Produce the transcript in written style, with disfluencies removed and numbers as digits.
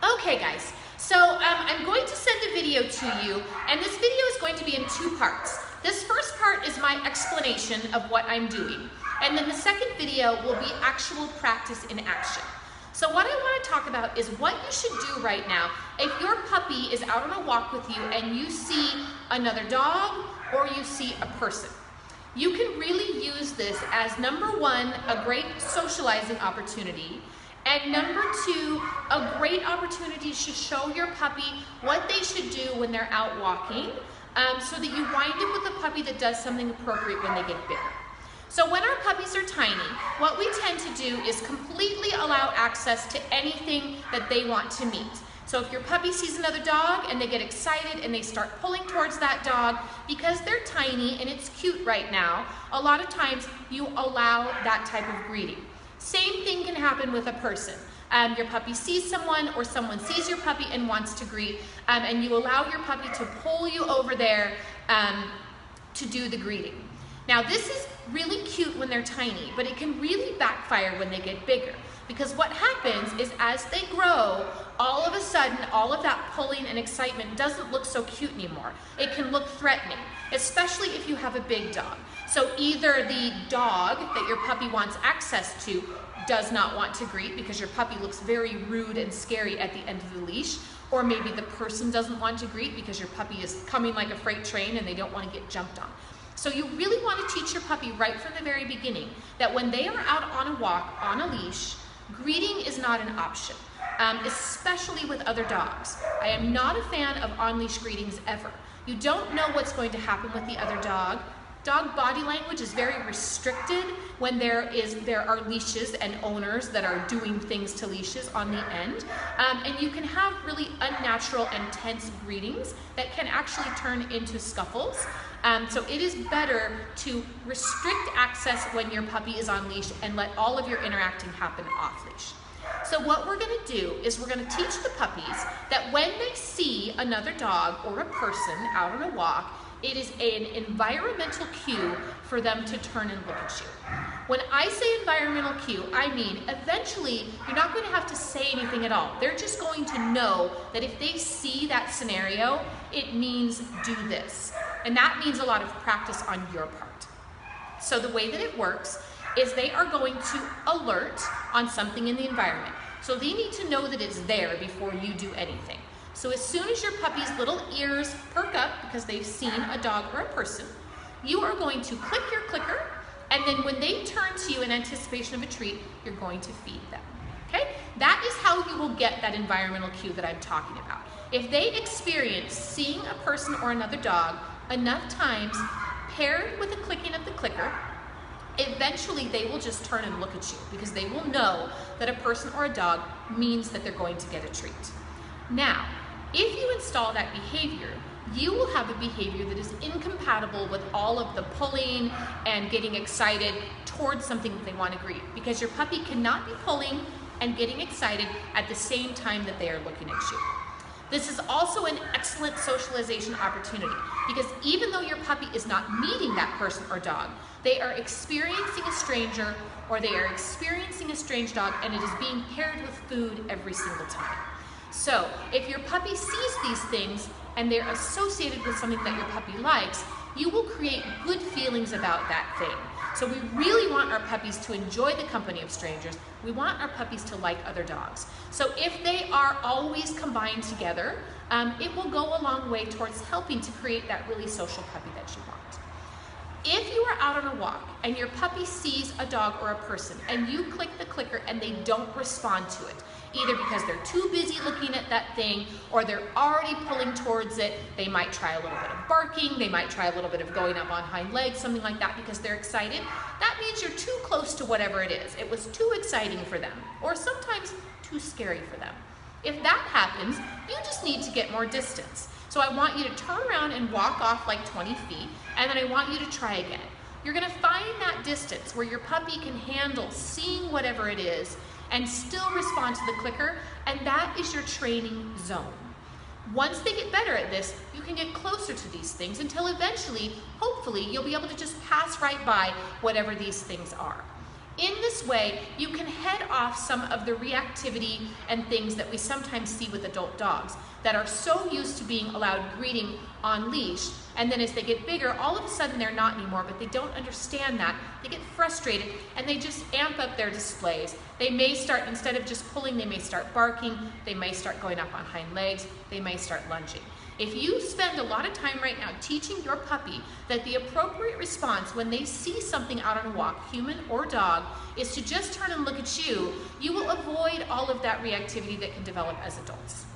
Okay guys, so I'm going to send a video to you, and this video is going to be in two parts. This first part is my explanation of what I'm doing, and then the second video will be actual practice in action. So what I want to talk about is what you should do right now if your puppy is out on a walk with you and you see another dog or you see a person. You can really use this as number one, a great socializing opportunity, and number two, a great opportunity to show your puppy what they should do when they're out walking, so that you wind up with a puppy that does something appropriate when they get bigger. So when our puppies are tiny, what we tend to do is completely allow access to anything that they want to meet. So if your puppy sees another dog and they get excited and they start pulling towards that dog, because they're tiny and it's cute right now, a lot of times you allow that type of greeting. Same thing can happen with a person. Your puppy sees someone or someone sees your puppy and wants to greet, and you allow your puppy to pull you over there to do the greeting. Now this is really cute when they're tiny, but it can really backfire when they get bigger. Because what happens is as they grow, all of a sudden, all of that pulling and excitement doesn't look so cute anymore. It can look threatening, especially if you have a big dog. So either the dog that your puppy wants access to does not want to greet because your puppy looks very rude and scary at the end of the leash, or maybe the person doesn't want to greet because your puppy is coming like a freight train and they don't want to get jumped on. So you really want to teach your puppy right from the very beginning that when they are out on a walk, on a leash, greeting is not an option, especially with other dogs. I am not a fan of on-leash greetings ever. You don't know what's going to happen with the other dog. Dog body language is very restricted when there are leashes and owners that are doing things to leashes on the end. And you can have really unnatural and tense greetings that can actually turn into scuffles. So it is better to restrict access when your puppy is on leash and let all of your interacting happen off leash. So what we're going to do is we're going to teach the puppies that when they see another dog or a person out on a walk, it is an environmental cue for them to turn and look at you. When I say environmental cue, I mean eventually you're not going to have to say anything at all. They're just going to know that if they see that scenario, it means do this. And that means a lot of practice on your part. So the way that it works is they are going to alert on something in the environment. So they need to know that it's there before you do anything. So as soon as your puppy's little ears perk up because they've seen a dog or a person, you are going to click your clicker, and then when they turn to you in anticipation of a treat, you're going to feed them. Okay? That is how you will get that environmental cue that I'm talking about. If they experience seeing a person or another dog enough times, paired with the clicking of the clicker, eventually they will just turn and look at you because they will know that a person or a dog means that they're going to get a treat. Now, if you install that behavior, you will have a behavior that is incompatible with all of the pulling and getting excited towards something that they want to greet, because your puppy cannot be pulling and getting excited at the same time that they are looking at you. This is also an excellent socialization opportunity because even though your puppy is not meeting that person or dog, they are experiencing a stranger or they are experiencing a strange dog, and it is being paired with food every single time. So if your puppy sees these things and they're associated with something that your puppy likes, you will create good feelings about that thing. So we really want our puppies to enjoy the company of strangers. We want our puppies to like other dogs. So if they are always combined together, it will go a long way towards helping to create that really social puppy that you want. If you are out on a walk and your puppy sees a dog or a person and you click the clicker and they don't respond to it, either because they're too busy looking at that thing or they're already pulling towards it, they might try a little bit of barking, they might try a little bit of going up on hind legs, something like that because they're excited, that means you're too close to whatever it is. It was too exciting for them, or sometimes too scary for them. If that happens, you just need to get more distance. So I want you to turn around and walk off like 20 feet, and then I want you to try again. You're gonna find that distance where your puppy can handle seeing whatever it is and still respond to the clicker, and that is your training zone. Once they get better at this, you can get closer to these things until eventually, hopefully, you'll be able to just pass right by whatever these things are. In this way, you can head off some of the reactivity and things that we sometimes see with adult dogs that are so used to being allowed greeting on leash, and then as they get bigger, all of a sudden they're not anymore, but they don't understand that. They get frustrated and they just amp up their displays. They may start, instead of just pulling, they may start barking, they may start going up on hind legs, they may start lunging. If you spend a lot of time right now teaching your puppy that the appropriate response when they see something out on a walk, human or dog, is to just turn and look at you, you will avoid all of that reactivity that can develop as adults.